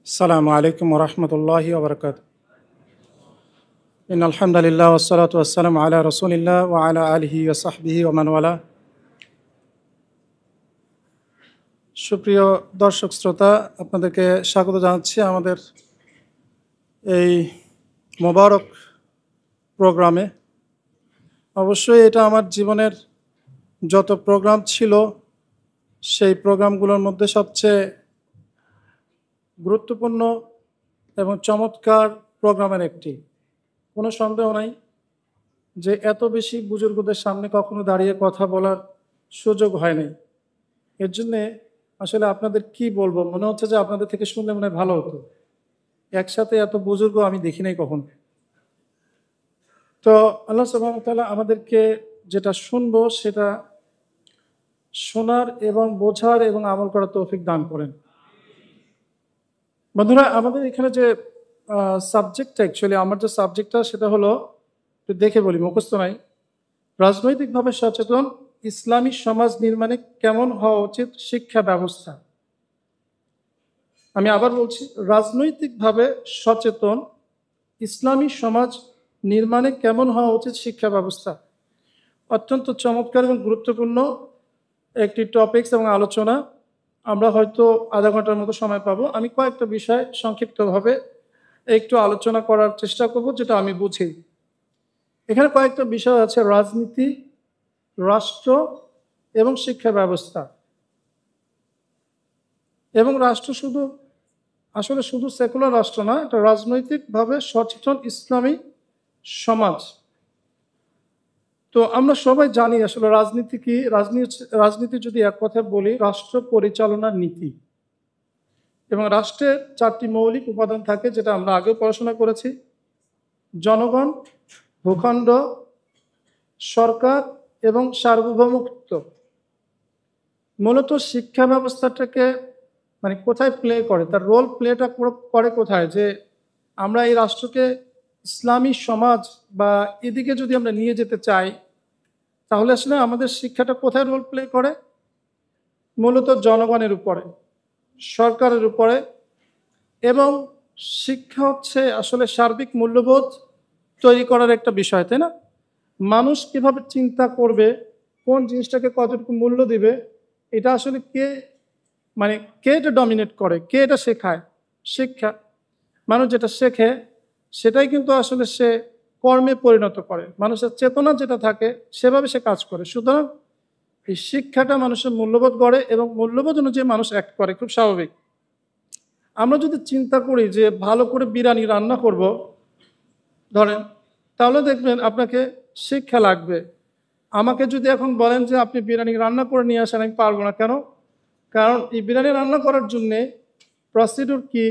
আসসালামু আলাইকুম ওরহমতুল্লাহি ওবরকাত। আলহামদুলিল্লাহ ওয়াসসালাতু ওয়াসসালামু আলা রাসূলিল্লাহ ওয়া আলা আলিহি ওয়া সাহবিহি ওয়া মান ওয়ালা। সুপ্রিয় দর্শক শ্রোতা, আপনাদেরকে স্বাগত জানাচ্ছি আমাদের এই মোবারক প্রোগ্রামে। অবশ্যই এটা আমার জীবনের যত প্রোগ্রাম ছিল সেই প্রোগ্রামগুলোর মধ্যে সবচেয়ে গুরুত্বপূর্ণ এবং চমৎকার প্রোগ্রামের একটি। কোনো সন্দেহ নাই যে এত বেশি বুজুর্গদের সামনে কখনো দাঁড়িয়ে কথা বলার সুযোগ হয়নি। এর জন্যে আসলে আপনাদের কি বলবো, মনে হচ্ছে যে আপনাদের থেকে শুনলে মনে হয় ভালো হতো। একসাথে এত বুজুর্গ আমি দেখি নাই কখনো। তো আল্লাহ সুবহানাহু ওয়া তাআলা আমাদেরকে যেটা শুনবো সেটা শোনার এবং বোঝার এবং আমল করার তৌফিক দান করেন। বন্ধুরা, আমাদের এখানে যে সাবজেক্টটা, অ্যাকচুয়ালি আমার যে সাবজেক্টটা সেটা হলো, একটু দেখে বলি, মুখস্থ নাই। রাজনৈতিকভাবে সচেতন ইসলামী সমাজ নির্মাণে কেমন হওয়া উচিত শিক্ষা ব্যবস্থা। আমি আবার বলছি, রাজনৈতিকভাবে সচেতন ইসলামী সমাজ নির্মাণে কেমন হওয়া উচিত শিক্ষা ব্যবস্থা। অত্যন্ত চমৎকার এবং গুরুত্বপূর্ণ একটি টপিকস এবং আলোচনা। আমরা হয়তো আধা ঘন্টার মতো সময় পাবো। আমি কয়েকটা বিষয় সংক্ষিপ্তভাবে একটু আলোচনা করার চেষ্টা করব, যেটা আমি বুঝি। এখানে কয়েকটা বিষয় আছে: রাজনীতি, রাষ্ট্র এবং শিক্ষা ব্যবস্থা। এবং রাষ্ট্র শুধু সেকুলার রাষ্ট্র না, এটা রাজনৈতিকভাবে সচেতন ইসলামী সমাজ। তো আমরা সবাই জানি আসলে রাজনীতি কি। রাজনীতি যদি এক কথায় বলি, রাষ্ট্র পরিচালনার নীতি। এবং রাষ্ট্রের চারটি মৌলিক উপাদান থাকে, যেটা আমরা আগেও পড়াশোনা করেছি: জনগণ, ভূখণ্ড, সরকার এবং সার্বভৌমত্ব। মূলত শিক্ষা ব্যবস্থাটাকে কোথায় প্লে করে, তার রোল প্লেটা করে কোথায়, যে আমরা এই রাষ্ট্রকে ইসলামী সমাজ বা এদিকে যদি আমরা নিয়ে যেতে চাই, তাহলে আসলে আমাদের শিক্ষাটা কোথায় রোল প্লে করে? মূলত জনগণের উপরে, সরকারের উপরে। এবং শিক্ষা হচ্ছে আসলে সার্বিক মূল্যবোধ তৈরি করার একটা বিষয়, তাই না? মানুষ কিভাবে চিন্তা করবে, কোন জিনিসটাকে কতটুকু মূল্য দিবে, এটা আসলে কে এটা ডমিনেট করে, কে এটা শেখায়? শিক্ষা। মানুষ যেটা শেখে সেটাই কিন্তু আসলে সে কর্মে পরিণত করে। মানুষের চেতনা যেটা থাকে সেভাবে সে কাজ করে। সুতরাং এই শিক্ষাটা মানুষের মূল্যবোধ গড়ে এবং মূল্যবোধ অনুযায়ী মানুষ অ্যাক্ট করে, খুব স্বাভাবিক। আমরা যদি চিন্তা করি যে ভালো করে বিরিয়ানি রান্না করব, ধরেন, তাহলে দেখবেন আপনাকে শিক্ষা লাগবে। আমাকে যদি এখন বলেন যে আপনি বিরিয়ানি রান্না করে নিয়ে আসেন, আমি পারবো না। কেন? কারণ এই বিরিয়ানি রান্না করার জন্যে প্রসিডিউর কি,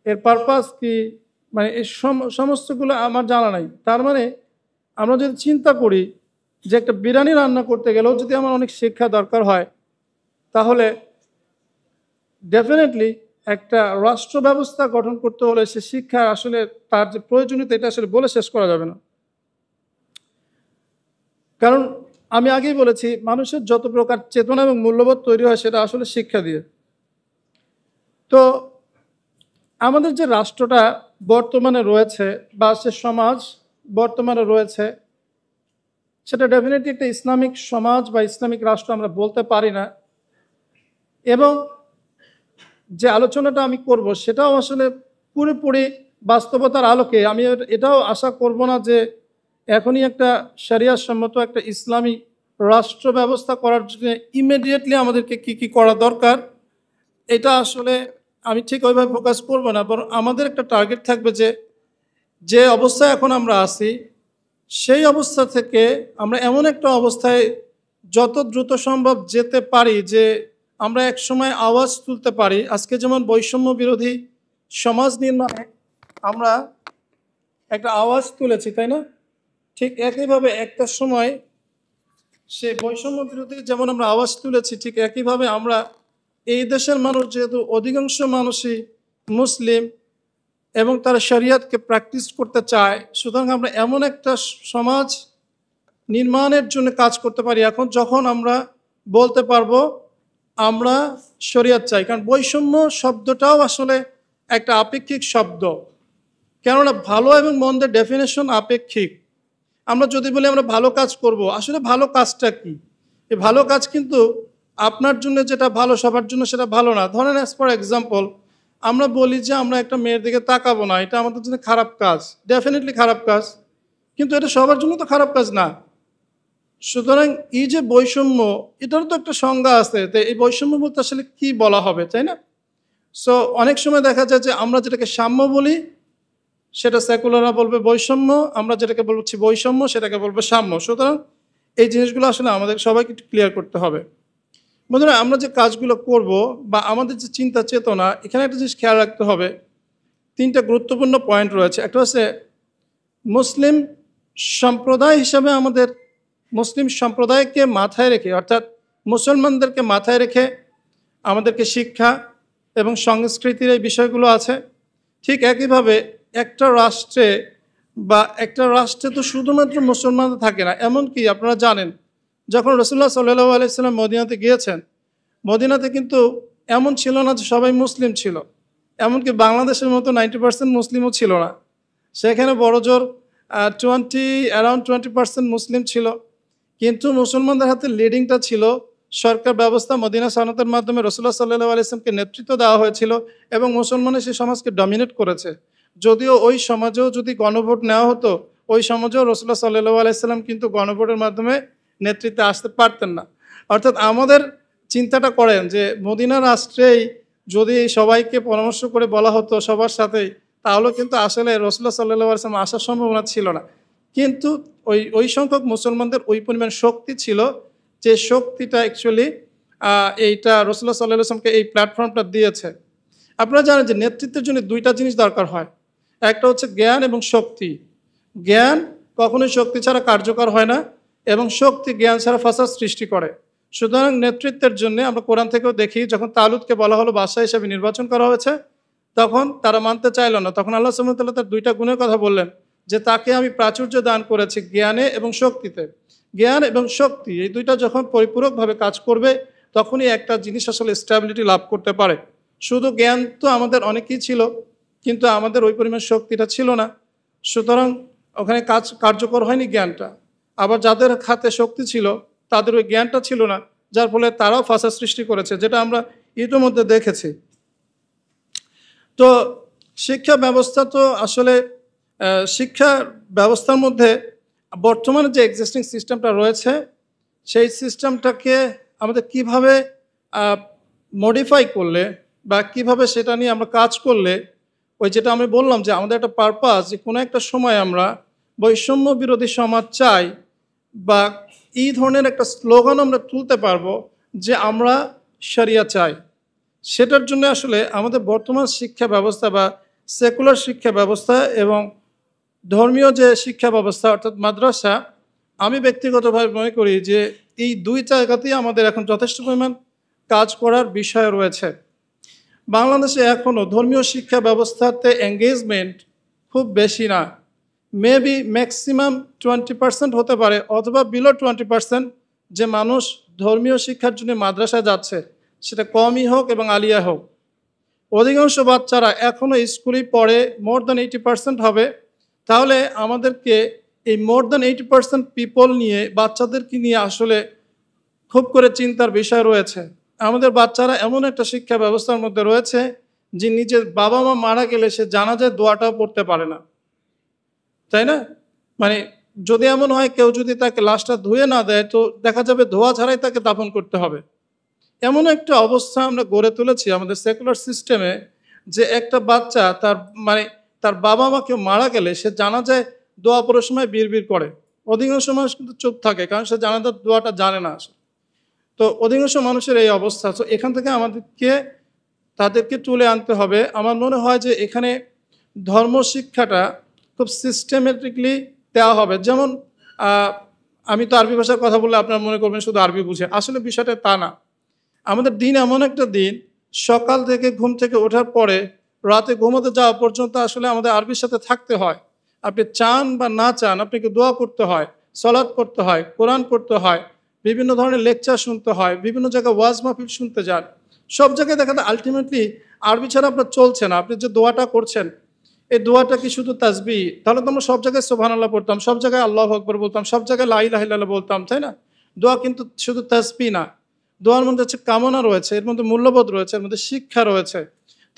এর পারপাস কি, এই সমস্তগুলো আমার জানা নাই। তার আমরা যদি চিন্তা করি যে একটা বিরিয়ানি রান্না করতে গেলেও যদি আমার অনেক শিক্ষা দরকার হয়, তাহলে ডেফিনেটলি একটা রাষ্ট্র ব্যবস্থা গঠন করতে হলে সে শিক্ষা আসলে তার যে প্রয়োজনীয়তা, এটা আসলে বলে শেষ করা যাবে না। কারণ আমি আগেই বলেছি, মানুষের যত প্রকার চেতনা এবং মূল্যবোধ তৈরি হয় সেটা আসলে শিক্ষা দিয়ে। তো আমাদের যে রাষ্ট্রটা বর্তমানে রয়েছে বা সে সমাজ বর্তমানে রয়েছে, সেটা ডেফিনেটলি একটা ইসলামিক সমাজ বা ইসলামিক রাষ্ট্র আমরা বলতে পারি না। এবং যে আলোচনাটা আমি করব সেটাও আসলে পুরোপুরি বাস্তবতার আলোকে। আমি এটাও আশা করব না যে এখনই একটা শরিয়াত সম্মত একটা ইসলামী রাষ্ট্র ব্যবস্থা করার জন্য ইমিডিয়েটলি আমাদেরকে কি কি করা দরকার, এটা আসলে আমি ঠিক ওইভাবে ফোকাস করব না। বরং আমাদের একটা টার্গেট থাকবে যে অবস্থায় এখন আমরা আছি, সেই অবস্থা থেকে আমরা এমন একটা অবস্থায় যত দ্রুত সম্ভব যেতে পারি যে আমরা এক সময় আওয়াজ তুলতে পারি। আজকে যেমন বৈষম্য বিরোধী সমাজ নির্মাণে আমরা একটা আওয়াজ তুলেছি, তাই না? ঠিক একইভাবে একটা সময় সে বৈষম্য বিরোধী যেমন আমরা আওয়াজ তুলেছি, ঠিক একইভাবে আমরা এই দেশের মানুষ, যেহেতু অধিকাংশ মানুষই মুসলিম এবং তারা শরিয়াতকে প্র্যাকটিস করতে চায়, সুতরাং আমরা এমন একটা সমাজ নির্মাণের জন্য কাজ করতে পারি এখন, যখন আমরা বলতে পারবো আমরা শরিয়াত চাই। কারণ বৈষম্য শব্দটাও আসলে একটা আপেক্ষিক শব্দ, কেননা ভালো এবং মন্দের ডেফিনেশন আপেক্ষিক। আমরা যদি বলি আমরা ভালো কাজ করব, আসলে ভালো কাজটা কি? এই ভালো কাজ কিন্তু আপনার জন্য যেটা ভালো সবার জন্য সেটা ভালো না। ধরেন অ্যাজ ফর এক্সাম্পল, আমরা বলি যে আমরা একটা মেয়ের দিকে তাকাবো না, এটা আমাদের জন্য খারাপ কাজ, ডেফিনেটলি খারাপ কাজ, কিন্তু এটা সবার জন্য তো খারাপ কাজ না। সুতরাং এই যে বৈষম্য, এটারও তো একটা সংজ্ঞা আছে। তো এই বৈষম্য বলতে আসলে কি বলা হবে, তাই না? সো অনেক সময় দেখা যায় যে আমরা যেটাকে সাম্য বলি সেটা সেকুলাররা বলবে বৈষম্য, আমরা যেটাকে বলছি বৈষম্য সেটাকে বলবে সাম্য। সুতরাং এই জিনিসগুলো আসলে আমাদের সবাইকে একটু ক্লিয়ার করতে হবে। বন্ধুরা, আমরা যে কাজগুলো করব বা আমাদের যে চিন্তা চেতনা, এখানে একটা জিনিস খেয়াল রাখতে হবে। তিনটা গুরুত্বপূর্ণ পয়েন্ট রয়েছে। একটা হচ্ছে মুসলিম সম্প্রদায় হিসাবে আমাদের মুসলিম সম্প্রদায়কে মাথায় রেখে, অর্থাৎ মুসলমানদেরকে মাথায় রেখে আমাদেরকে শিক্ষা এবং সংস্কৃতির এই বিষয়গুলো আছে। ঠিক একইভাবে একটা রাষ্ট্রে একটা রাষ্ট্রে তো শুধুমাত্র মুসলমান থাকে না। এমনকি আপনারা জানেন, যখন রাসূলুল্লাহ সাল্লাল্লাহু আলাইহি সাল্লাম মদিনাতে গিয়েছেন, মদিনাতে কিন্তু এমন ছিল না যে সবাই মুসলিম ছিল। এমনকি বাংলাদেশের মতো 90% মুসলিমও ছিল না। সেখানে বড়জোর অ্যারাউন্ড 20% মুসলিম ছিল। কিন্তু মুসলমানদের হাতে লিডিংটা ছিল সরকার ব্যবস্থা। মদিনা সনদের মাধ্যমে রাসূলুল্লাহ সাল্লাল্লাহু আলাইহি ওয়াসাল্লামকে নেতৃত্ব দেওয়া হয়েছিল এবং মুসলমানের সেই সমাজকে ডমিনেট করেছে। যদিও ওই সমাজেও যদি গণভোট নেওয়া হতো, ওই সমাজেও রাসূলুল্লাহ সাল্লাল্লাহু আলাইহি ওয়াসাল্লাম কিন্তু গণভোটের মাধ্যমে নেতৃত্বে আসতে পারতেন না। অর্থাৎ আমাদের চিন্তাটা করেন যে মদিনা রাষ্ট্রেই যদি সবাইকে পরামর্শ করে বলা হতো সবার সাথেই, তাহলে কিন্তু আসলে রাসূলুল্লাহ সাল্লাল্লাহু আলাইহি ওয়াসাল্লাম আসার সম্ভাবনা ছিল না। কিন্তু ওই সংখ্যক মুসলমানদের ওই পরিমাণ শক্তি ছিল, যে শক্তিটা অ্যাকচুয়ালি এইটা রাসূলুল্লাহ সাল্লাল্লাহু আলাইহি ওয়াসাল্লামকে এই প্ল্যাটফর্মটা দিয়েছে। আপনারা জানেন যে নেতৃত্বের জন্য দুইটা জিনিস দরকার হয়। একটা হচ্ছে জ্ঞান এবং শক্তি। জ্ঞান কখনোই শক্তি ছাড়া কার্যকর হয় না, এবং শক্তি জ্ঞান ছাড়া ফাসাদ সৃষ্টি করে। সুতরাং নেতৃত্বের জন্য আমরা কোরআন থেকেও দেখি, যখন তালুতকে বলা হলো বাদশাহ হিসেবে নির্বাচন করা হয়েছে, তখন তারা মানতে চাইল না। তখন আল্লাহ সুবহানাহু ওয়া তাআলা তার দুইটা গুণের কথা বললেন, যে তাকে আমি প্রাচুর্য দান করেছি জ্ঞানে এবং শক্তিতে। জ্ঞান এবং শক্তি এই দুইটা যখন পরিপূরকভাবে কাজ করবে, তখনই একটা জিনিস আসলে স্ট্যাবিলিটি লাভ করতে পারে। শুধু জ্ঞান তো আমাদের অনেকেই ছিল, কিন্তু আমাদের ওই পরিমাণ শক্তিটা ছিল না। সুতরাং ওখানে কার্যকর হয়নি জ্ঞানটা। আবার যাদের হাতে শক্তি ছিল তাদের ওই জ্ঞানটা ছিল না, যার ফলে তারাও ফাসাদ সৃষ্টি করেছে, যেটা আমরা ইতিমধ্যে দেখেছি। তো শিক্ষা ব্যবস্থা তো আসলে শিক্ষা ব্যবস্থার মধ্যে বর্তমানে যে এক্সিস্টিং সিস্টেমটা রয়েছে, সেই সিস্টেমটাকে আমাদের কিভাবে মডিফাই করলে বা কিভাবে সেটা নিয়ে আমরা কাজ করলে, ওই যেটা আমি বললাম যে আমাদের একটা পারপাস, যে কোনো একটা সময় আমরা বৈষম্য বিরোধী সমাজ চাই, বা এই ধরনের একটা স্লোগান আমরা তুলতে পারবো যে আমরা শরিয়া চাই। সেটার জন্য আসলে আমাদের বর্তমান শিক্ষা ব্যবস্থা বা সেকুলার শিক্ষা ব্যবস্থা এবং ধর্মীয় যে শিক্ষা ব্যবস্থা অর্থাৎ মাদ্রাসা, আমি ব্যক্তিগতভাবে মনে করি যে এই দুই জায়গাতেই আমাদের এখন যথেষ্ট পরিমাণ কাজ করার বিষয় রয়েছে। বাংলাদেশে এখনও ধর্মীয় শিক্ষা ব্যবস্থাতে এঙ্গেজমেন্ট খুব বেশি না। মেবি ম্যাক্সিমাম 20% হতে পারে, অথবা বিলো 20% যে মানুষ ধর্মীয় শিক্ষার জন্য মাদ্রাসায় যাচ্ছে, সেটা কমই হোক এবং আলিয়া হোক। অধিকাংশ বাচ্চারা এখনও স্কুলেই পড়ে, মোর দ্যান 80% হবে। তাহলে আমাদেরকে এই মোর দ্যান 80% পিপল নিয়ে, বাচ্চাদেরকে নিয়ে আসলে খুব করে চিন্তার বিষয় রয়েছে। আমাদের বাচ্চারা এমন একটা শিক্ষা ব্যবস্থার মধ্যে রয়েছে যে নিজের বাবা মা মারা গেলে সে জানাজার দোয়াটাও পড়তে পারে না, তাই না? মানে যদি এমন হয় কেউ যদি তাকে লাশটা ধুয়ে না দেয়, তো দেখা যাবে ধোয়া ছাড়াই তাকে দাফন করতে হবে। এমন একটা অবস্থা আমরা গড়ে তুলেছি আমাদের সেকুলার সিস্টেমে, যে একটা বাচ্চা তার বাবা মা কেউ মারা গেলে সে জানাজায় দোয়া পড়ার সময় বিড়বিড় করে। অধিকাংশ মানুষ কিন্তু চুপ থাকে, কারণ সে জানাজার দোয়াটা জানে না আসলে। তো অধিকাংশ মানুষের এই অবস্থা। তো এখান থেকে তাদেরকে তুলে আনতে হবে। আমার মনে হয় যে এখানে ধর্ম শিক্ষাটা খুব সিস্টেমেটিকলি দেওয়া হবে। যেমন আমি তো আরবি ভাষার কথা বললে আপনারা মনে করবেন শুধু আরবি বুঝে, আসলে বিষয়টা তা না। আমাদের দিন এমন একটা দিন, সকাল থেকে ঘুম থেকে ওঠার পরে রাতে ঘুমোতে যাওয়া পর্যন্ত আসলে আমাদের আরবির সাথে থাকতে হয়। আপনি চান বা না চান, আপনাকে দোয়া করতে হয়, সালাত করতে হয়, কোরআন পড়তে হয়, বিভিন্ন ধরনের লেকচার শুনতে হয়, বিভিন্ন জায়গায় ওয়াজ মাহফিল শুনতে যান। সব জায়গায় দেখা যায় আলটিমেটলি আরবি ছাড়া আপনার চলছে না। আপনি যে দোয়াটা করছেন, এই দোয়াটা কি শুধু তাসবিহ? তাহলে তো আমরা সব জায়গায় সুবহানাল্লাহ পড়তাম, সব জায়গায় আল্লাহু আকবার বলতাম, সব জায়গায় লা ইলাহা ইল্লাল্লাহ বলতাম, তাই না? দোয়া কিন্তু শুধু তাসবিহ না। দোয়ার মধ্যে হচ্ছে কামনা রয়েছে, এর মধ্যে মূল্যবোধ রয়েছে, এর মধ্যে শিক্ষা রয়েছে।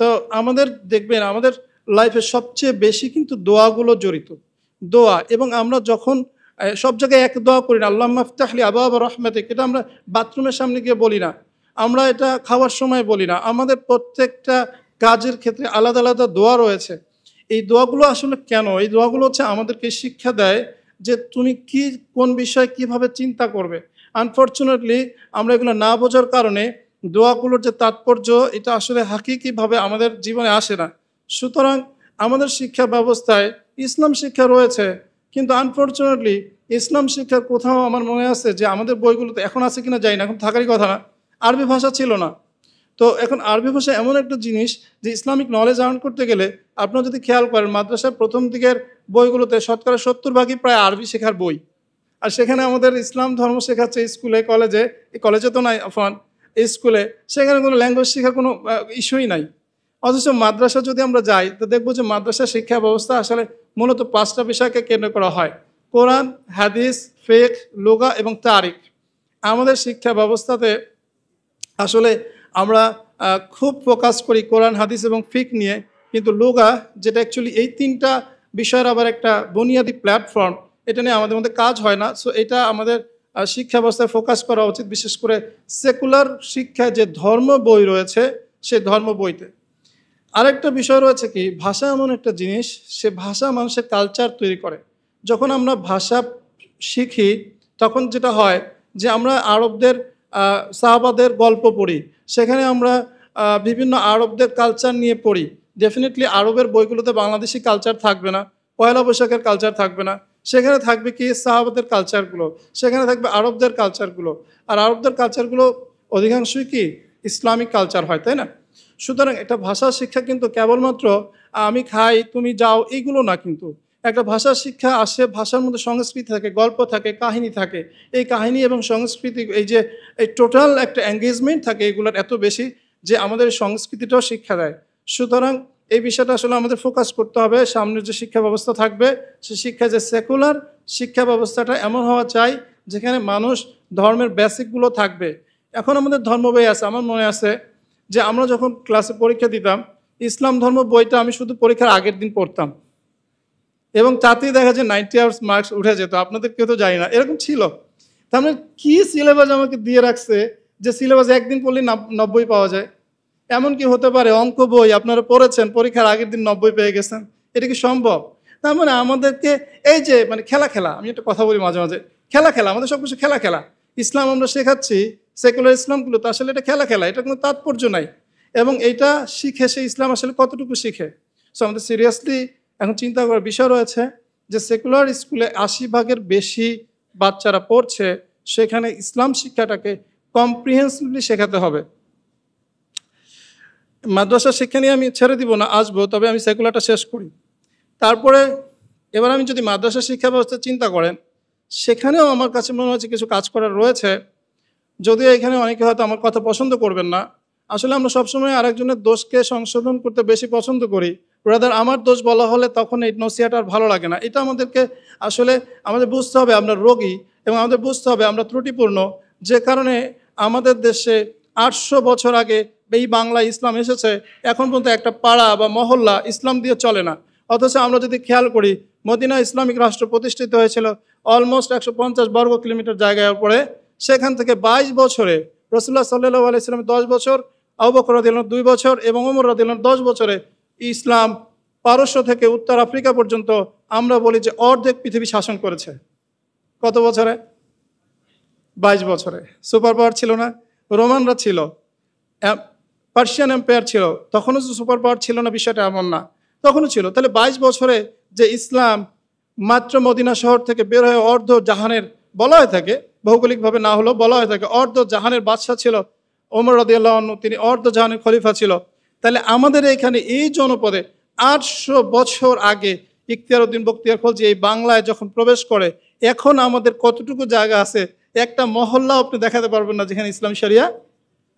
তো আমাদের দেখবেন আমাদের লাইফে সবচেয়ে বেশি কিন্তু দোয়াগুলো জড়িত। দোয়া, এবং আমরা যখন সব জায়গায় এক দোয়া করি না, আল্লাহুম্মা ইফতাহ লি আবওয়াবা রাহমাতিক, এটা আমরা বাথরুমের সামনে গিয়ে বলি না, আমরা এটা খাওয়ার সময় বলি না। আমাদের প্রত্যেকটা কাজের ক্ষেত্রে আলাদা আলাদা দোয়া রয়েছে। এই দোয়াগুলো আসলে কেন? এই দোয়াগুলো হচ্ছে আমাদেরকে শিক্ষা দেয় যে তুমি কি কোন বিষয়ে কিভাবে চিন্তা করবে। আনফরচুনেটলি আমরা এগুলো না বোঝার কারণে দোয়াগুলোর যে তাৎপর্য এটা আসলে হাকিকিভাবে আমাদের জীবনে আসে না। সুতরাং আমাদের শিক্ষা ব্যবস্থায় ইসলাম শিক্ষা রয়েছে, কিন্তু আনফরচুনেটলি ইসলাম শিক্ষার কোথাও আমার মনে আছে যে আমাদের বইগুলোতে এখন আছে কিনা জানি না, এখন থাকারই কথা না, আরবি ভাষা ছিল না। তো এখন আরবি ভাষা এমন একটা জিনিস যে ইসলামিক নলেজ আর্ন করতে গেলে আপনারা যদি খেয়াল করেন মাদ্রাসার প্রথম দিকের বইগুলোতে শতকরা 70% প্রায় আরবি শেখার বই। আর সেখানে আমাদের ইসলাম ধর্ম শেখাচ্ছে স্কুলে কলেজে, কলেজে তো নাই আফান, স্কুলে সেখানে কোনো ল্যাঙ্গুয়েজ শেখার কোনো ইস্যুই নাই। অথচ মাদ্রাসা যদি আমরা যাই তো দেখবো যে মাদ্রাসা শিক্ষা ব্যবস্থা আসলে মূলত 5টা বিষয়কে কেন্দ্র করা হয়: কোরআন, হাদিস, ফিকহ, লুগা এবং তারিখ। আমাদের শিক্ষা ব্যবস্থাতে আসলে আমরা খুব ফোকাস করি কোরআন, হাদিস এবং ফিকহ নিয়ে, কিন্তু লুগা, যেটা অ্যাকচুয়ালি এই 3টা বিষয়ের আবার একটা বুনিয়াদি প্ল্যাটফর্ম, এটা নিয়ে আমাদের মধ্যে কাজ হয় না। সো এটা আমাদের শিক্ষা ব্যবস্থায় ফোকাস করা উচিত, বিশেষ করে সেকুলার শিক্ষা যে ধর্ম বই রয়েছে সেই ধর্ম বইতে। আরেকটা বিষয় রয়েছে কি, ভাষা এমন একটা জিনিস, সে ভাষা মানুষের কালচার তৈরি করে। যখন আমরা ভাষা শিখি তখন যেটা হয় যে আমরা আরবদের সাহাবাদের গল্প পড়ি, সেখানে আমরা বিভিন্ন আরবদের কালচার নিয়ে পড়ি। ডেফিনেটলি আরবের বইগুলোতে বাংলাদেশি কালচার থাকবে না, পয়লা বৈশাখের কালচার থাকবে না, সেখানে থাকবে কি সাহাবাদের কালচারগুলো, সেখানে থাকবে আরবদের কালচারগুলো। আর আরবদের কালচারগুলো অধিকাংশই কি ইসলামিক কালচার হয়, তাই না? সুতরাং একটা ভাষা শিক্ষা কিন্তু কেবলমাত্র আমি খাই তুমি যাও এইগুলো না, কিন্তু একটা ভাষা শিক্ষা আসে, ভাষার মধ্যে সংস্কৃতি থাকে, গল্প থাকে, কাহিনী থাকে। এই কাহিনী এবং সংস্কৃতি, এই যে এই টোটাল একটা এঙ্গেজমেন্ট থাকে এগুলোর এত বেশি যে আমাদের সংস্কৃতিটাও শিক্ষা দেয়। সুতরাং এই বিষয়টা আসলে আমাদের ফোকাস করতে হবে। সামনের যে শিক্ষা ব্যবস্থা থাকবে সে শিক্ষা, যে সেকুলার শিক্ষা ব্যবস্থাটা এমন হওয়া চাই যেখানে মানুষ ধর্মের বেসিকগুলো থাকবে। এখন আমাদের ধর্ম বই আছে, আমার মনে আছে যে আমরা যখন ক্লাসে পরীক্ষা দিতাম ইসলাম ধর্ম বইটা আমি শুধু পরীক্ষার আগের দিন পড়তাম, এবং তাতেই দেখা যায় 90 আওয়ার্স মার্কস উঠে যেত। আপনাদের কেউ তো জানি না, এরকম ছিল। তার মানে কি সিলেবাস আমাকে দিয়ে রাখছে যে সিলেবাস একদিন পড়লে 90 পাওয়া যায়? এমন কি হতে পারে অঙ্ক বই আপনারা পড়েছেন, পরীক্ষার আগের দিন 90 পেয়ে গেছেন? এটা কি সম্ভব? তার মানে আমাদেরকে এই যে মানে খেলা খেলা, আমি একটা কথা বলি মাঝে মাঝে, খেলা খেলা, আমাদের সব কিছু খেলা খেলা। ইসলাম আমরা শেখাচ্ছি, সেকুলার ইসলামগুলো, তো আসলে এটা খেলা খেলা, এটা কোনো তাৎপর্য নাই। এবং এইটা শিখে সে ইসলাম আসলে কতটুকু শিখে? সো আমাদের সিরিয়াসলি এখন চিন্তা করার বিষয় রয়েছে যে সেকুলার স্কুলে 80% বেশি বাচ্চারা পড়ছে, সেখানে ইসলাম শিক্ষাটাকে কম্প্রিহেন্সিভলি শেখাতে হবে। মাদ্রাসা শিক্ষা নিয়ে আমি ছেড়ে দিব না, আসবো, তবে আমি সেকুলারটা শেষ করি। তারপরে এবার আমি যদি মাদ্রাসা শিক্ষা ব্যবস্থা চিন্তা করেন, সেখানেও আমার কাছে মনে হচ্ছে কিছু কাজ করার রয়েছে। যদিও এখানে অনেকে হয়তো আমার কথা পছন্দ করবেন না। আসলে আমরা সবসময় আরেকজনের দোষকে সংশোধন করতে বেশি পছন্দ করি, ব্রাদার আমার দোষ বলা হলে তখন এই নসিহাটা আর ভালো লাগে না। এটা আমাদেরকে আসলে আমাদের বুঝতে হবে আমরা রোগী, এবং আমাদের বুঝতে হবে আমরা ত্রুটিপূর্ণ, যে কারণে আমাদের দেশে 800 বছর আগে এই বাংলা ইসলাম এসেছে, এখন পর্যন্ত একটা পাড়া বা মহল্লা ইসলাম দিয়ে চলে না। অথচ আমরা যদি খেয়াল করি, মদিনা ইসলামিক রাষ্ট্র প্রতিষ্ঠিত হয়েছিল অলমোস্ট 150 বর্গ কিলোমিটার জায়গার উপরে। সেখান থেকে 22 বছরে রাসূলুল্লাহ সাল্লাল্লাহু আলাইহি ওয়াসাল্লাম 10 বছর, আবু বকর রাদিয়াল্লাহু আনহু 2 বছর এবং ওমর রাদিয়াল্লাহু আনহু 10 বছরে ইসলাম পারস্য থেকে উত্তর আফ্রিকা পর্যন্ত আমরা বলি যে অর্ধেক পৃথিবী শাসন করেছে। কত বছরে? 22 বছরে। সুপার পাওয়ার ছিল না? রোমানরা ছিল, পার্সিয়ান এম্পায়ার ছিল, তখনও যে সুপার পাওয়ার ছিল না বিষয়টা এমন না, তখনও ছিল। তাহলে 22 বছরে যে ইসলাম মাত্র মদিনা শহর থেকে বের হয়ে অর্ধ জাহানের, বলা হয়ে থাকে ভৌগোলিকভাবে না হলেও বলা হয়ে থাকে, অর্ধ জাহানের বাদশা ছিল ওমর রাদিয়াল্লাহু আনহু, তিনি অর্ধ জাহানের খলিফা ছিল। তাহলে আমাদের এখানে এই জনপদে 800 বছর আগে ইখতিয়ার উদ্দিন বখতিয়ার খলজি এই বাংলায় যখন প্রবেশ করে, এখন আমাদের কতটুকু জায়গা আছে? একটা মহল্লা আপনি দেখাতে পারবেন না যেখানে ইসলাম শরিয়া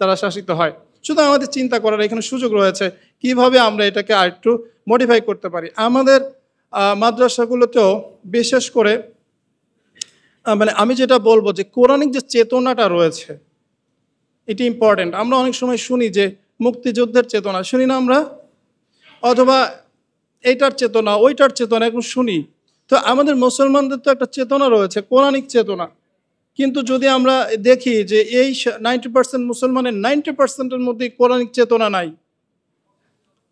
দ্বারা শাসিত হয়। শুধু আমাদের চিন্তা করার এখানে সুযোগ রয়েছে কিভাবে আমরা এটাকে আরেকটু মডিফাই করতে পারি। আমাদের মাদ্রাসাগুলোতেও বিশেষ করে মানে আমি যেটা বলবো যে কোরআনিক যে চেতনাটা রয়েছে এটি ইম্পর্টেন্ট। আমরা অনেক সময় শুনি যে মুক্তিযুদ্ধের চেতনা শুনি না আমরা, অথবা এইটার চেতনা ওইটার চেতনা এখন শুনি। তো আমাদের মুসলমানদের তো একটা চেতনা রয়েছে, কোরআনিক চেতনা। কিন্তু যদি আমরা দেখি যে এই 90% মুসলমানের 90%-এর মধ্যে কোরআনিক চেতনা নাই,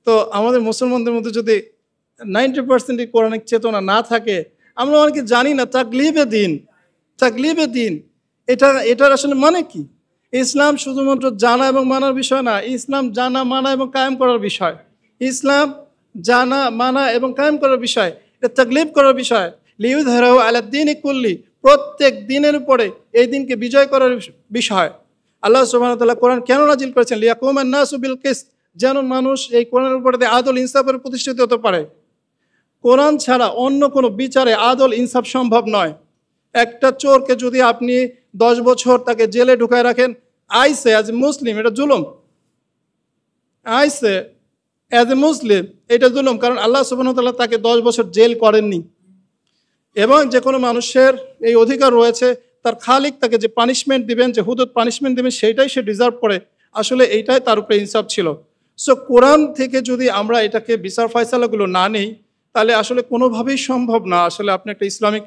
তো আমাদের মুসলমানদের মধ্যে যদি 90%-ই কোরআনিক চেতনা না থাকে, আমরা অনেকে জানি না তাকলিবে দিন এটার আসলে মানে কি। ইসলাম শুধুমাত্র জানা এবং মানার বিষয় না, ইসলাম জানা মানা এবং কায়েম করার বিষয়। ইসলাম জানা মানা এবং কায়েম করার বিষয়, এটা তাকলিব করার বিষয়। লিইয়ুযহিরাহু আলাদ-দীনি কুল্লি, প্রত্যেক দিনের উপরে এই দিনকে বিজয় করার বিষয়। আল্লাহ সুবহানাহু ওয়া তাআলা কোরআন কেন নাজিল করেছেন? লিয়াকুমান নাসু বিল কিসত, যেন মানুষ এই কোরআনের উপরে আদল ইনসাফের প্রতিষ্ঠিত হতে পারে। কোরআন ছাড়া অন্য কোনো বিচারে আদল ইনসাফ সম্ভব নয়। একটা চোরকে যদি আপনি 10 বছর তাকে জেলে ঢুকায় রাখেন, আইসে অ্যাজ এ মুসলিম এটা জুলুম, আইসে অ্যাজ এ মুসলিম এটা জুলুম, কারণ আল্লাহ সুবহানাহু ওয়া তাআলা তাকে 10 বছর জেল করেননি। এবং যে কোনো মানুষের এই অধিকার রয়েছে, তার খালিক তাকে যে পানিশমেন্ট দিবেন, যে হুদুদ পানিশমেন্ট দিবেন, সেইটাই সে ডিজার্ভ করে। আসলে এইটাই তার উপরে ইনসাফ ছিল। সো কোরআন থেকে যদি আমরা এটাকে বিচার ফয়সালাগুলো না নেই, তাহলে আসলে কোনোভাবেই সম্ভব না আসলে আপনি একটা ইসলামিক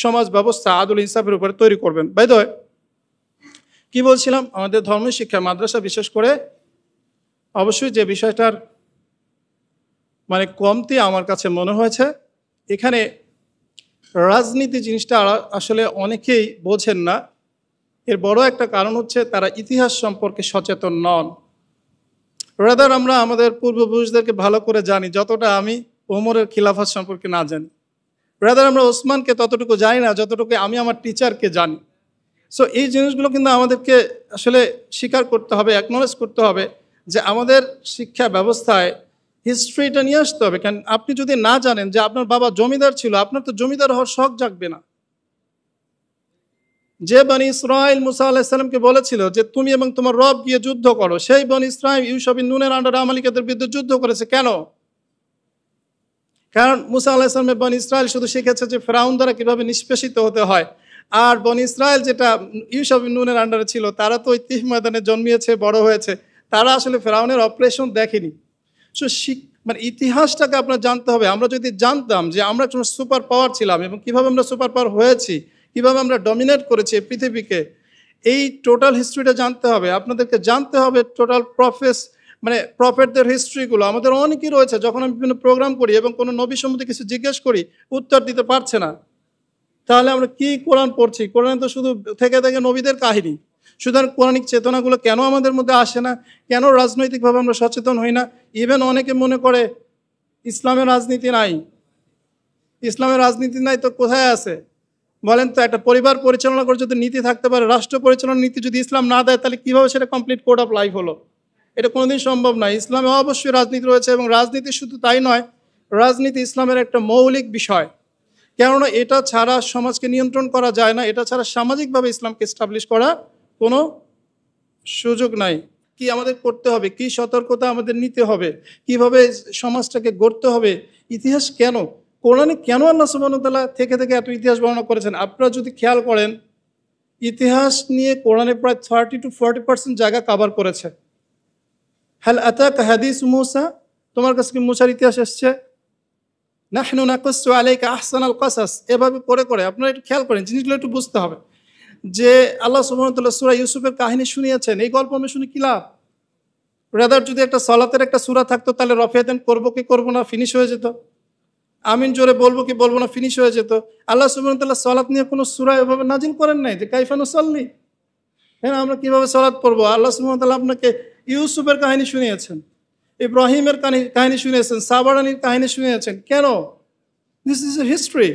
সমাজ ব্যবস্থা আদল ইনসাফের উপরে তৈরি করবেন। বাই দ্য ওয়ে, কি বলছিলাম, আমাদের ধর্ম শিক্ষা মাদ্রাসা বিশেষ করে অবশ্যই যে বিষয়টার মানে কমতি আমার কাছে মনে হয়েছে, এখানে রাজনীতি জিনিসটা আসলে অনেকেই বোঝেন না। এর বড় একটা কারণ হচ্ছে তারা ইতিহাস সম্পর্কে সচেতন নন। রাদার আমরা আমাদের পূর্বপুরুষদেরকে ভালো করে জানি যতটা আমি ওমরের খিলাফত সম্পর্কে না জানি। রাদার আমরা ওসমানকে ততটুকু জানি না যতটুকু আমি আমার টিচারকে জানি। সো এই জিনিসগুলো কিন্তু আমাদেরকে আসলে স্বীকার করতে হবে, অ্যাকনলেজ করতে হবে যে আমাদের শিক্ষা ব্যবস্থায় হিস্ট্রিটা নিয়ে আসতে হবে। কারণ আপনি যদি না জানেন যে আপনার বাবা জমিদার ছিল, আপনার তো জমিদার হওয়ার শখ জাগবে না। যে বনি ইসরাইল মুসা আলাইহিস সালামকে বলেছিল যে তুমি এবং তোমার রব গিয়ে যুদ্ধ করো, সেই বনি ইসরাইল ইউশা বিন নুনের আন্ডারে আমালিকাদের বিরুদ্ধে যুদ্ধ করেছে। কেন? কারণ মুসা আলাইহিস সালামের বনি ইসরাইল শুধু শিখেছে যে ফেরাউন দ্বারা কিভাবে নিষ্পেষিত হতে হয়। আর বনি ইসরাইল যেটা ইউশা বিন নুনের আন্ডারে ছিল, তারা তো ওই তিহ ময়দানে জন্মিয়েছে, বড় হয়েছে, তারা আসলে ফেরাউনের অপারেশন দেখেনি। সো মানে ইতিহাসটাকে আপনার জানতে হবে। আমরা যদি জানতাম যে আমরা একটা সুপার পাওয়ার ছিলাম এবং কিভাবে আমরা সুপার পাওয়ার হয়েছি, কিভাবে আমরা ডমিনেট করেছি পৃথিবীকে, এই টোটাল হিস্ট্রিটা জানতে হবে। আপনাদেরকে জানতে হবে টোটাল প্রফেটদের হিস্ট্রিগুলো। আমাদের অনেকেই রয়েছে, যখন আমি বিভিন্ন প্রোগ্রাম করি এবং কোনো নবী সম্বন্ধে কিছু জিজ্ঞেস করি, উত্তর দিতে পারছে না, তাহলে আমরা কি কোরআন পড়ছি? কোরআন তো শুধু থেকে থেকে নবীদের কাহিনী। সুতরাং কোরআনিক চেতনাগুলো কেন আমাদের মধ্যে আসে না? কেন রাজনৈতিকভাবে আমরা সচেতন হই না? ইভেন অনেকে মনে করে ইসলামের রাজনীতি নাই। ইসলামের রাজনীতি নাই তো কোথায় আছে বলেন তো? একটা পরিবার পরিচালনা করে যদি নীতি থাকতে পারে, রাষ্ট্র পরিচালনার নীতি যদি ইসলাম না দেয়, তাহলে কীভাবে সেটা কমপ্লিট কোড অফ লাইফ হলো? এটা কোনোদিন সম্ভব নয়। ইসলামে অবশ্যই রাজনীতি রয়েছে, এবং রাজনীতি শুধু তাই নয়, রাজনীতি ইসলামের একটা মৌলিক বিষয়। কেননা এটা ছাড়া সমাজকে নিয়ন্ত্রণ করা যায় না, এটা ছাড়া সামাজিকভাবে ইসলামকে এস্টাবলিশ করা কোনো সুযোগ নাই। কি আমাদের করতে হবে, কি সতর্কতা আমাদের নিতে হবে, কিভাবে সমাজটাকে গড়তে হবে, ইতিহাস কেন, কোরআনে কেন আল্লাহ সুবহানাহু ওয়া তাআলা থেকে থেকে এত ইতিহাস বর্ণনা করেছেন। আপনারা যদি খেয়াল করেন, ইতিহাস নিয়ে কোরআনে প্রায় 30 to 40% জায়গা কভার করেছে। হাল আতাকা হাদিস মূসা, তোমার কাছে কি মূসার ইতিহাস এসছে? নাহনু নাকুসু আলাইকা আহসানাল কাসাস, এভাবে করে করে আপনারা একটু খেয়াল করেন, জিনিসগুলো একটু বুঝতে হবে যে আল্লাহ সুবহানাহু ওয়া তাআলা সূরা ইউসুফের কাহিনী শুনিয়েছেন। এই গল্প আমি শুনে কি লাভ? রাদার যদি একটা সালাতের একটা সূরা থাকতো, তাহলে রফিয়াদান করবো কি করবো না ফিনিশ হয়ে যেত, আমিন জোরে বলবো কি বলবো না ফিনিশ হয়ে যেত। আল্লাহ সুবহানাহু ওয়া তাআলা সালাত নিয়ে কোনো সূরা এভাবে নাজিল করেন নাই যে কাইফা নুসাল্লি, হ্যাঁ আমরা কিভাবে সালাত পড়বো। আল্লাহ সুবহানাহু ওয়া তাআলা আপনাকে ইউসুফের কাহিনী শুনিয়েছেন, ইব্রাহিমের কাহিনী শুনিয়েছেন, সাবারানির কাহিনী শুনিয়েছেন। কেন? This is a history.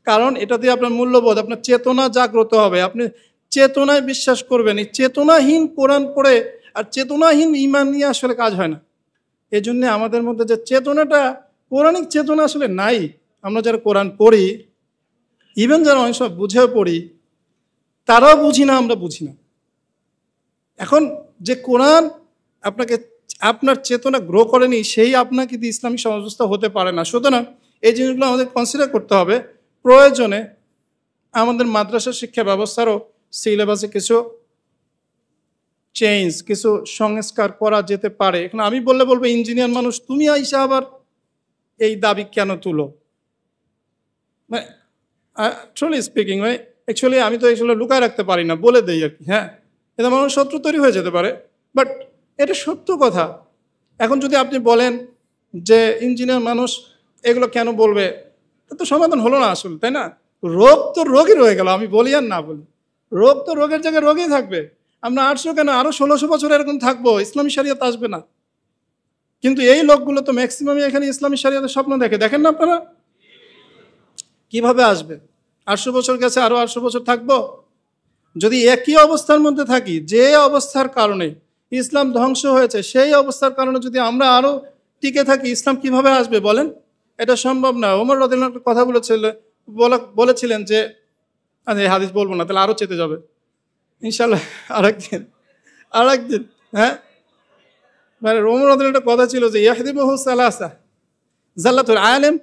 কারণ এটা দিয়ে আপনার মূল্যবোধ, আপনার চেতনা জাগ্রত হবে, আপনি চেতনায় বিশ্বাস করবেন। এই চেতনাহীন কোরআন পড়ে আর চেতনাহীন ঈমান নিয়ে আসলে কাজ হয় না। এই জন্যে আমাদের মধ্যে যে চেতনাটা, পৌরাণিক চেতনা আসলে নাই। আমরা যারা কোরআন পড়ি, ইভেন যারা অনেক সময় বুঝেও পড়ি, তারাও বুঝি না, আমরা বুঝি না। এখন যে কোরআন আপনাকে আপনার চেতনা গ্রো করেনি, সেই আপনাকে দিয়ে ইসলামিক সমাজ ব্যবস্থা হতে পারে না। সুতরাং এই জিনিসগুলো আমাদের কনসিডার করতে হবে। প্রয়োজনে আমাদের মাদ্রাসা শিক্ষা ব্যবস্থারও সিলেবাসে কিছু চেঞ্জ, কিছু সংস্কার করা যেতে পারে। এখন আমি বলবো ইঞ্জিনিয়ার মানুষ, তুমি আইসা আবার এই দাবি কেন তুলো? মানে ট্রুলি স্পিকিং, মানে অ্যাকচুয়ালি আমি তো এগুলো লুকায় রাখতে পারি না, বলে দেই আর কি। হ্যাঁ, এটা মানুষ শত্রু তৈরি হয়ে যেতে পারে, বাট এটা সত্য কথা। এখন যদি আপনি বলেন যে ইঞ্জিনিয়ার মানুষ এগুলো কেন বলবে, তা তো সমাধান হলো না আসলে, তাই না? রোগ তো রোগই রয়ে গেল, আমি বলি আর না বলি, রোগ তো রোগের জায়গায় রোগই থাকবে। আমরা 800 কেন আরো 1600 বছর এরকম থাকবো, ইসলামী শরিয়ত আসবে না। কিন্তু এই লোকগুলো তো ম্যাক্সিমামই এখানে ইসলামী শরিয়তের স্বপ্ন দেখেন না আপনারা? কিভাবে আসবে? 800 বছর গেছে, আরো 800 বছর থাকবো? যদি একই অবস্থার মধ্যে থাকি, যে অবস্থার কারণে ইসলাম ধ্বংস হয়েছে, সেই অবস্থার কারণে যদি আমরা আরো টিকে থাকি, ইসলাম কিভাবে আসবে বলেন? এটা সম্ভব না। ওমর রাদিয়াল্লাহু আনহু কথা বলেছিলেন যে, এই হাদিস বলবো না, তাহলে আরো চেতে যাবে ইনশাল্লাহ আরেকদিন। হ্যাঁ, মানে ওমর রাদিয়াল্লাহু আনহু কথা ছিল যে ইয়াহদিবুহু সালাসা, জাল্লাতুল আলেম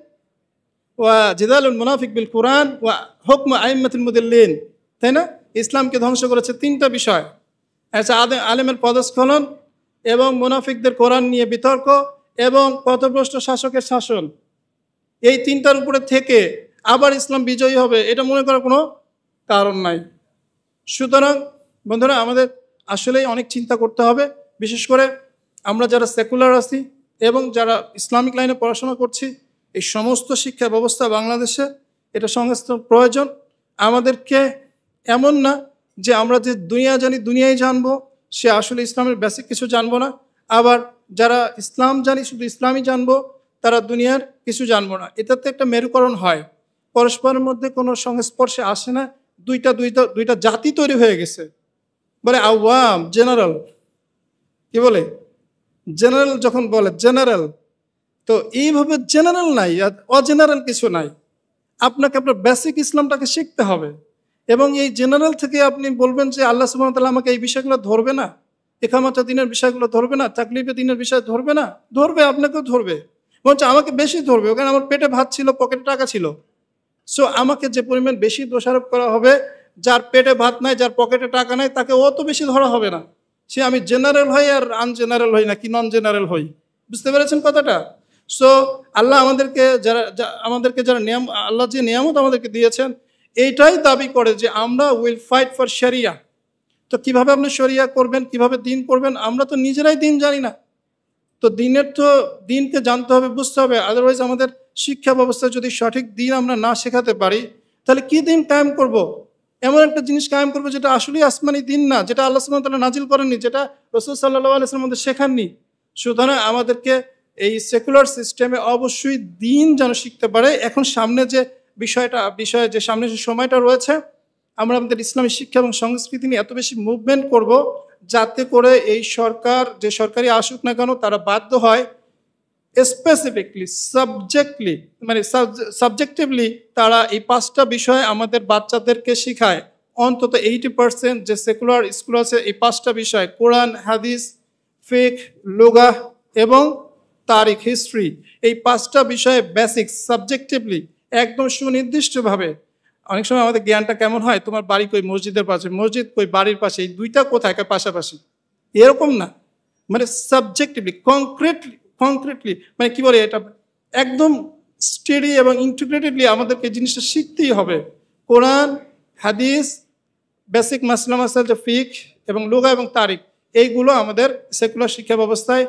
ওয়া জিদালুল মুনাফিক বিল কুরআন ওয়া হুকম আইম্মাতুল মুদিল্লিন। তাই না? ইসলামকে ধ্বংস করেছে তিনটা বিষয়, আচ্ছা, আলেমের পদস্খলন, এবং মুনাফিকদের কোরআন নিয়ে বিতর্ক, এবং পথভ্রষ্ট শাসকের শাসন। এই তিনটার উপরে থেকে আবার ইসলাম বিজয়ী হবে, এটা মনে করার কোনো কারণ নাই। সুতরাং বন্ধুরা, আমাদের আসলেই অনেক চিন্তা করতে হবে, বিশেষ করে আমরা যারা সেকুলার আছি এবং যারা ইসলামিক লাইনে পড়াশোনা করছি। এই সমস্ত শিক্ষা ব্যবস্থা বাংলাদেশে এটা সংস্কার প্রয়োজন আমাদেরকে। এমন না যে আমরা যে দুনিয়া জানি দুনিয়াই জানবো, সে আসলে ইসলামের বেসিক কিছু জানবো না। আবার যারা ইসলাম জানি শুধু ইসলামই জানবো, তারা দুনিয়ার কিছু জানবো না। এটাতে একটা মেরুকরণ হয়, পরস্পরের মধ্যে কোনো সংস্পর্শে আসে না। দুইটা জাতি তৈরি হয়ে গেছে, বলে আওয়াম, জেনারেল। কি বলে? জেনারেল যখন বলে জেনারেল, তো এইভাবে জেনারেল নাই, অজেনারেল কিছু নাই। আপনাকে আপনার বেসিক ইসলামটাকে শিখতে হবে, এবং এই জেনারেল থেকে আপনি বলবেন যে আল্লাহ সুবহানাহু ওয়া তাআলা আমাকে এই বিষয়গুলো ধরবে না, ইকামত দিনের বিষয়গুলো ধরবে না, তাকলিফে দিনের বিষয় ধরবে না। ধরবে, আপনাকেও ধরবে, বলছে আমাকে বেশি ধরবে, ওখানে আমার পেটে ভাত ছিল, পকেটে টাকা ছিল। সো আমাকে যে পরিমাণ বেশি দোষারোপ করা হবে, যার পেটে ভাত নাই, যার পকেটে টাকা নাই, তাকে অত বেশি ধরা হবে না। সে আমি জেনারেল হই আর আনজেনারেল হই, নাকি নন জেনারেল হই। বুঝতে পেরেছেন কথাটা? সো আল্লাহ আমাদেরকে যারা আল্লাহ যে নিয়ামত আমাদেরকে দিয়েছেন, এইটাই দাবি করে যে আমরা উইল ফাইট ফর শরিয়া। তো কিভাবে আপনি শরিয়া করবেন, কিভাবে দিন করবেন? আমরা তো নিজেরাই দিন জানি না। তো দিনকে জানতে হবে, বুঝতে হবে। আদারওয়াইজ আমাদের শিক্ষা ব্যবস্থা যদি সঠিক দিন আমরা না শেখাতে পারি, তাহলে কি দিন কায়েম করব? এমন একটা জিনিস কায়েম করবো যেটা আসলেই আসমানি দিন না, যেটা আল্লাহ সুবহানাহু ওয়া তাআলা নাজিল করেননি, যেটা রাসূল সাল্লাল্লাহু আলাইহি ওয়াসাল্লাম আমাদের শেখাননি। সুতরাং আমাদেরকে এই সেকুলার সিস্টেমে অবশ্যই দিন যেন শিখতে পারে। এখন সামনে যে বিষয়ে যে সামনে যে সময়টা রয়েছে, আমরা আমাদের ইসলামী শিক্ষা এবং সংস্কৃতি নিয়ে এত বেশি মুভমেন্ট করব, যাতে করে এই সরকার, যে সরকারি আসুক না কেন, তারা বাধ্য হয় স্পেসিফিকলি সাবজেক্টিভলি তারা এই 5টা বিষয় আমাদের বাচ্চাদেরকে শিখায়। অন্তত 80% যে সেকুলার স্কুল আছে, এই 5টা বিষয় কোরআন, হাদিস, ফিক, লুগাহ এবং তারিখ, হিস্ট্রি, এই 5টা বিষয়ে বেসিক সাবজেক্টিভলি একদম সুনির্দিষ্টভাবে। অনেক সময় আমাদের জ্ঞানটা কেমন হয়, তোমার বাড়ি কই, মসজিদের পাশে, মসজিদ কই, বাড়ির পাশে, এই দুইটা কোথায় পাশাপাশি, এরকম না। মানে সাবজেক্টিভলি, কংক্রিটলি, মানে কি বলে এটা, একদম স্টেডি এবং ইন্টিগ্রেটেডলি আমাদেরকে জিনিসটা শিখতেই হবে। কোরআন, হাদিস, বেসিক মাসলা মাসাল, যে ফিক এবং লুগা এবং তারিখ, এইগুলো আমাদের সেকুলার শিক্ষা ব্যবস্থায়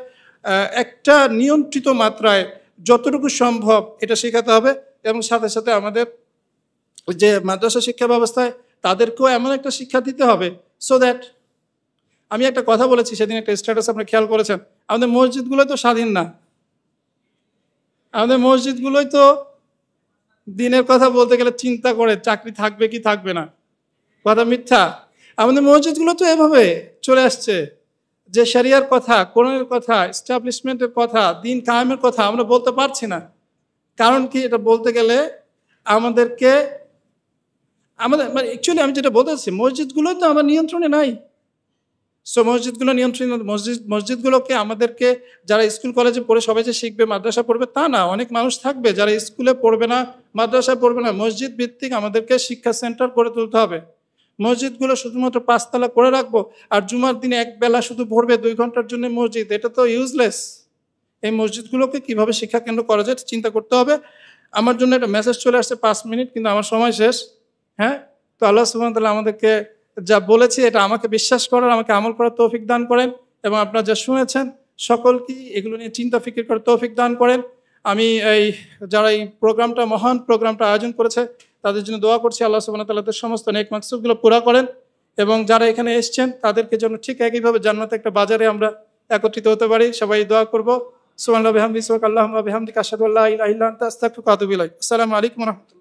একটা নিয়ন্ত্রিত মাত্রায় যতটুকু সম্ভব এটা শেখাতে হবে। এবং সাথে সাথে আমাদের যে মাদ্রাসা শিক্ষা ব্যবস্থায় তাদেরকেও এমন একটা শিক্ষা দিতে হবে, সো দ্যাট, আমি একটা কথা বলেছি সেদিন, একটা স্ট্যাটাস আপনি খেয়াল করেছেন, আমাদের মসজিদগুলোই তো স্বাধীন না। আমাদের মসজিদগুলোই তো দিনের কথা বলতে গেলে চিন্তা করে চাকরি থাকবে কি থাকবে না, কথা মিথ্যা। আমাদের মসজিদগুলো তো এভাবে চলে আসছে যে শরিয়ার কথা, কোরআনের কথা, এস্টাবলিশমেন্টের কথা, দিন কায়েমের কথা আমরা বলতে পারছি না। কারণ কি? এটা বলতে গেলে আমাদের মানে অ্যাকচুয়ালি আমি যেটা বলতে চাচ্ছি, মসজিদগুলো তো আমার নিয়ন্ত্রণে নাই। সো মসজিদগুলো নিয়ন্ত্রিত, মসজিদগুলোকে আমাদেরকে, যারা স্কুল কলেজে পড়ে সবাই যে শিখবে, মাদ্রাসা পড়বে তা না, অনেক মানুষ থাকবে যারা স্কুলে পড়বে না, মাদ্রাসায় পড়বে না। মসজিদ ভিত্তিক আমাদেরকে শিক্ষা সেন্টার করে তুলতে হবে। মসজিদগুলো শুধুমাত্র 5 তলা করে রাখবো আর জুমার দিনে এক বেলা শুধু ভরবে 2 ঘন্টার জন্য মসজিদ, এটা তো ইউজলেস। এই মসজিদগুলোকে কিভাবে শিক্ষা কেন্দ্র করা যায় চিন্তা করতে হবে। আমার জন্য একটা মেসেজ চলে আসছে 5 মিনিট, কিন্তু আমার সময় শেষ। হ্যাঁ, তো আল্লাহ সুবহানাহু ওয়া তাআলা আমাদেরকে যা বলেছি এটা আমাকে বিশ্বাস করার, আমাকে আমল করার তৌফিক দান করেন, এবং আপনারা যা শুনেছেন সকলকেই এগুলো নিয়ে চিন্তা ফিকির করার তৌফিক দান করেন। আমি যারা এই প্রোগ্রামটা, মহান প্রোগ্রামটা আয়োজন করেছে তাদের জন্য দোয়া করছি, আল্লাহ সুবহানাহু ওয়া তাআলা তাদের সমস্ত নেক মাকসুদগুলো পুরা করেন, এবং যারা এখানে এসেছেন তাদেরকে যেন ঠিক একইভাবে জান্নাতে একটা বাজারে আমরা একত্রিত হতে পারি। সবাই দোয়া করবো। সুবহানাল্লাহি ওয়া বিহামদিহি, সুবহানাল্লাহি ওয়া বিহামদিহি, আশহাদু আল্লা ইলাহা ইল্লা আনতা, আস্তাগফিরুকা ওয়া আতুবু ইলাইক। আসসালামু আলাইকুম ওয়া রাহমাতুল্লাহ।